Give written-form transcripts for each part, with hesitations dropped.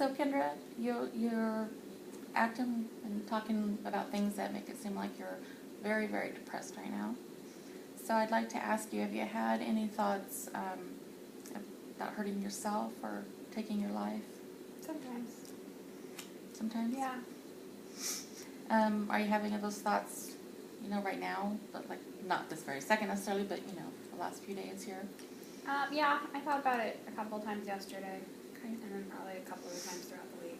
So Kendra, you're acting and talking about things that make it seem like you're very, very depressed right now. So I'd like to ask you, have you had any thoughts about hurting yourself or taking your life? Sometimes. Sometimes? Yeah. Are you having those thoughts, right now? But like not this very second necessarily, but the last few days here? Yeah, I thought about it a couple of times yesterday. Okay. And then probably a couple of times throughout the week.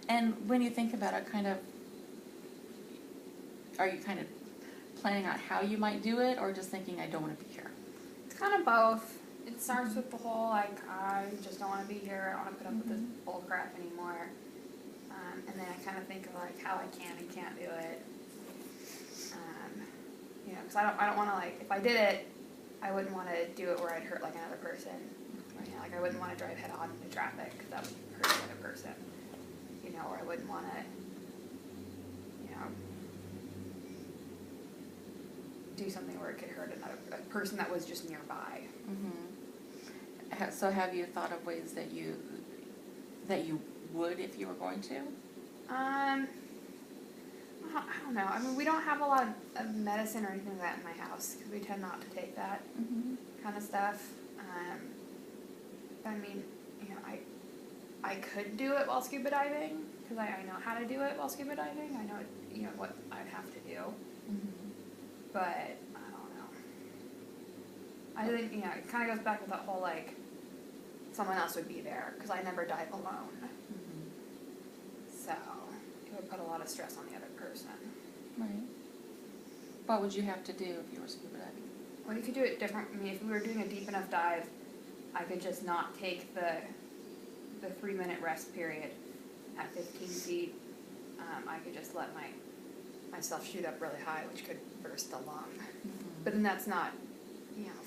And when you think about it, are you kind of planning out how you might do it, or just thinking, I don't want to be here? It's kind of both. It starts with the whole, like, I just don't want to be here. I don't want to put up with this bull crap anymore. And then I kind of think of, like, how I can and can't do it. Because I don't want to, like, if I did it, I wouldn't want to do it where I'd hurt, like, another person. Or, like, I wouldn't want to drive head-on into traffic, because that would hurt the other person. Or I wouldn't want to, do something where it could hurt a person that was just nearby. Mm-hmm. So have you thought of ways that you would if you were going to? I don't know. I mean, we don't have a lot of medicine or anything like that in my house, because we tend not to take that kind of stuff. I mean, I could do it while scuba diving, because I know how to do it while scuba diving. I know, what I'd have to do. But, I don't know. I think, it kind of goes back with that whole, like, someone else would be there, because I never dive alone. So, it would put a lot of stress on the other person. Right. What would you have to do if you were scuba diving? Well, you could do it different. I mean, if we were doing a deep enough dive, I could just not take the 3-minute rest period at 15 feet. I could just let myself shoot up really high, which could burst the lung. But then that's not,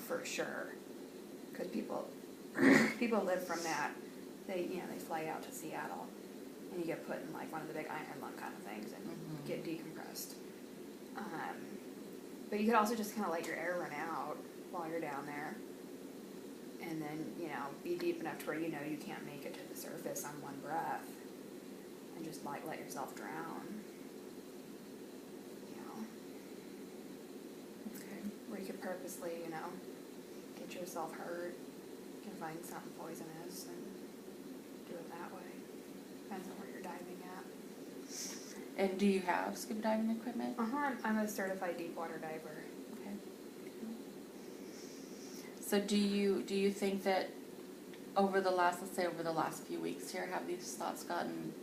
for sure, because people live from that. They fly out to Seattle, and you get put in like one of the big iron lung kind of things and get decompressed. But you could also just kind of let your air run out while you're down there, and then be deep enough to where you can't make it to the surface on one breath, and just let yourself drown. Okay. Where you could purposely, get yourself hurt. You can find something poisonous and do it that way. Depends on where you're diving at. And do you have scuba diving equipment? I'm a certified deep water diver. Okay. So do you think that over the last few weeks here, have these thoughts gotten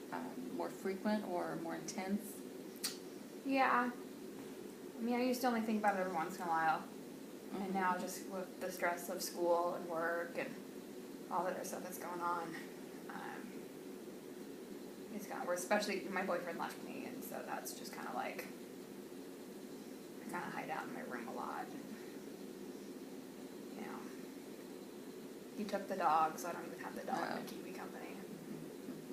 more frequent or more intense? Yeah. I mean, I used to only think about it every once in a while. And now just with the stress of school and work and all the other stuff that's going on, it's kind of worse. Especially my boyfriend left me, and so that's just kind of like, I kind of hide out in my room a lot. And, he took the dog, so I don't even have the dog to keep me company.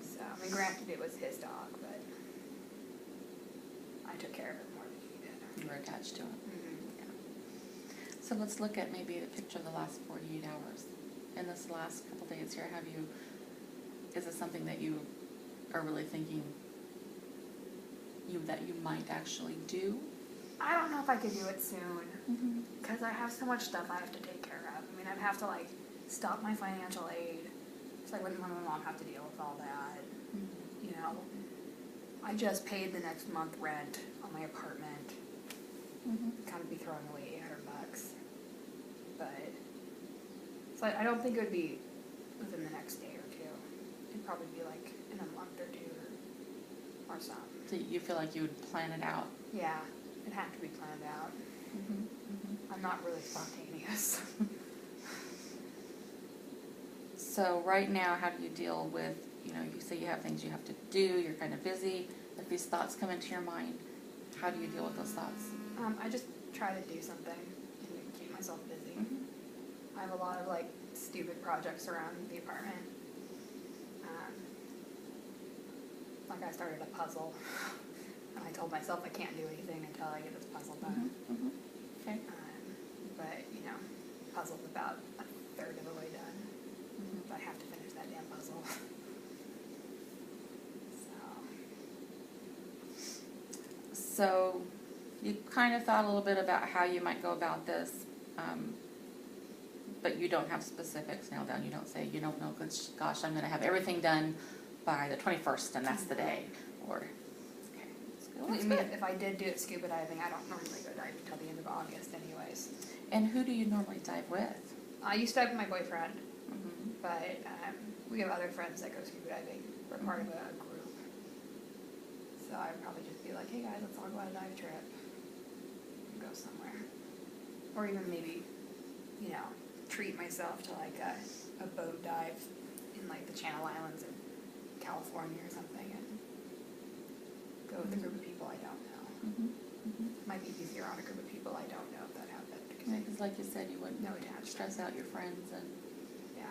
So, I mean, granted, it was his dog, but I took care of it more than he did. You were attached to it. Yeah. So let's look at maybe the picture of the last 48 hours. In this last couple days here, is this something that you are really thinking that you might actually do? I don't know if I could do it soon, because I have so much stuff I have to take care of. I mean, I'd have to, like, stop my financial aid, so I wouldn't want my mom have to deal with all that. I just paid the next month rent on my apartment. Kind of be throwing away $800, but so I don't think it would be within the next day or two. It'd probably be like in a month or two or something. So you feel like you would plan it out? Yeah, it'd have to be planned out. I'm not really spontaneous. So right now, how do you deal with, you say you have things you have to do, you're kind of busy. If these thoughts come into your mind, how do you deal with those thoughts? I just try to do something and keep myself busy. I have a lot of, like, stupid projects around the apartment. Like, I started a puzzle, and I told myself I can't do anything until I get this puzzle done. Okay. But, puzzle's about 1/3 of the way done. But I have to finish that damn puzzle. So you kind of thought a little bit about how you might go about this, but you don't have specifics nailed down. You don't say, you don't know, gosh, I'm going to have everything done by the 21st and that's the day. Or, okay, that's good. Well, that's good. If I did do it scuba diving, I don't normally go diving until the end of August anyways. And who do you normally dive with? I used to dive with my boyfriend, Mm-hmm. but we have other friends that go scuba diving. We're part of a group. So I'd probably just be like, hey guys, let's all go on a dive trip and go somewhere. Or even maybe, you know, treat myself to like a boat dive in like the Channel Islands in California or something and go with a group of people I don't know. Mm-hmm. Mm-hmm. Might be easier on a group of people I don't know if that happened. Yeah, because like you said, you wouldn't No attachment. stress out your friends and Yeah.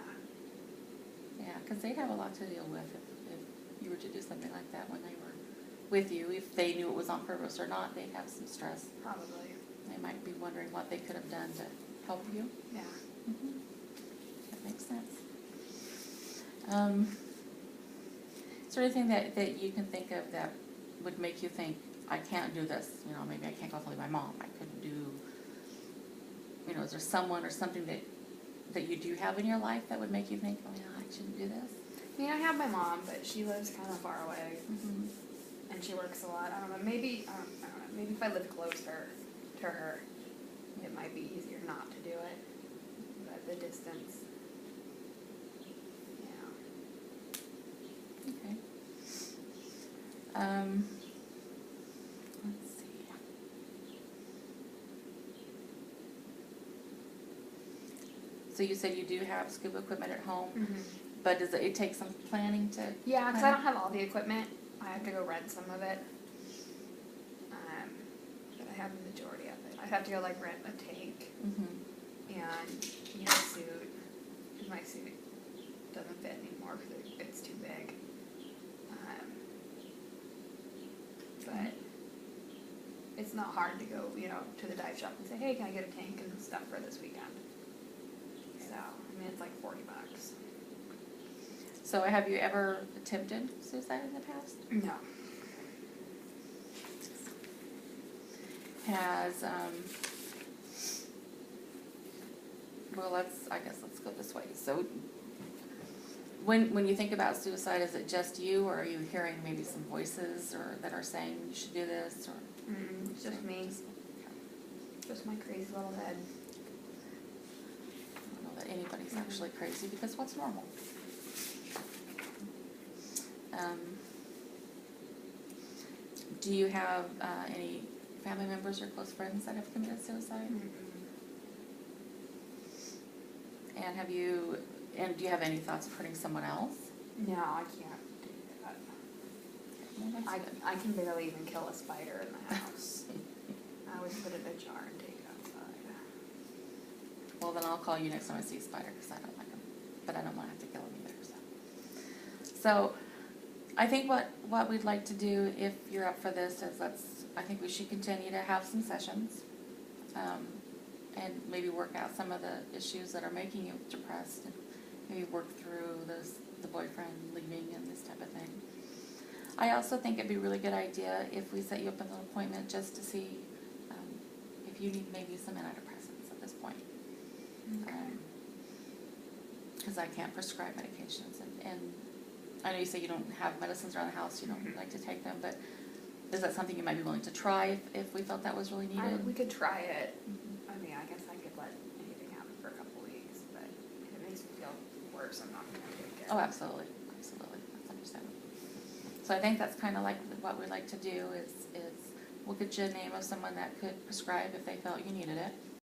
yeah, because they'd have a lot to deal with if you were to do something like that when they were with you. If they knew it was on purpose or not, they'd have some stress. Probably. They might be wondering what they could have done to help you. Yeah. Mm-hmm. That makes sense. Is there anything that you can think of that would make you think, I can't do this? You know, maybe I can't go with my mom. I couldn't do, you know, is there someone or something that you do have in your life that would make you think, oh yeah, I shouldn't do this? I mean, I have my mom, but she lives kind of far away, Mm-hmm. and she works a lot. I don't know. Maybe I don't know. Maybe if I lived closer to her, it might be easier not to do it. But the distance, yeah. Okay. Let's see. So you said you do have scuba equipment at home, Mm-hmm. but does it take some planning to? Yeah, because I don't have all the equipment. I have to go rent some of it. But I have the majority of it. I have to go like rent a tank Mm-hmm. and a suit. Because my suit doesn't fit anymore because it's too big. But it's not hard to go, you know, to the dive shop and say, hey, can I get a tank and stuff for this weekend? So, I mean, it's like $40. So have you ever attempted suicide in the past? No. Has, well, I guess let's go this way. So when you think about suicide, is it just you, or are you hearing maybe some voices or that are saying you should do this, or? It's just me. Just my crazy little head. I don't know that anybody's actually crazy, because what's normal? Do you have any family members or close friends that have committed suicide? And do you have any thoughts of hurting someone else? No, I can't do that. Well, that's good. I can barely even kill a spider in the house. I always put it in a jar and take it outside. Well, then I'll call you next time I see a spider, because I don't like them. But I don't want to have to kill them either. So I think what we'd like to do, if you're up for this, is I think we should continue to have some sessions. And maybe work out some of the issues that are making you depressed, and maybe work through the boyfriend leaving and this type of thing. I also think it'd be a really good idea if we set you up an appointment just to see if you need maybe some antidepressants at this point. Because I can't prescribe medications, and I know you say you don't have medicines around the house, you don't like to take them, but is that something you might be willing to try if we felt that was really needed? We could try it. Mhm. I mean, I guess I could let anything happen for a couple weeks, but if it makes me feel worse, I'm not going to take it. Oh, absolutely, absolutely, that's understandable. So I think that's kind of like what we'd like to do is we'll get you a name of someone that could prescribe if they felt you needed it.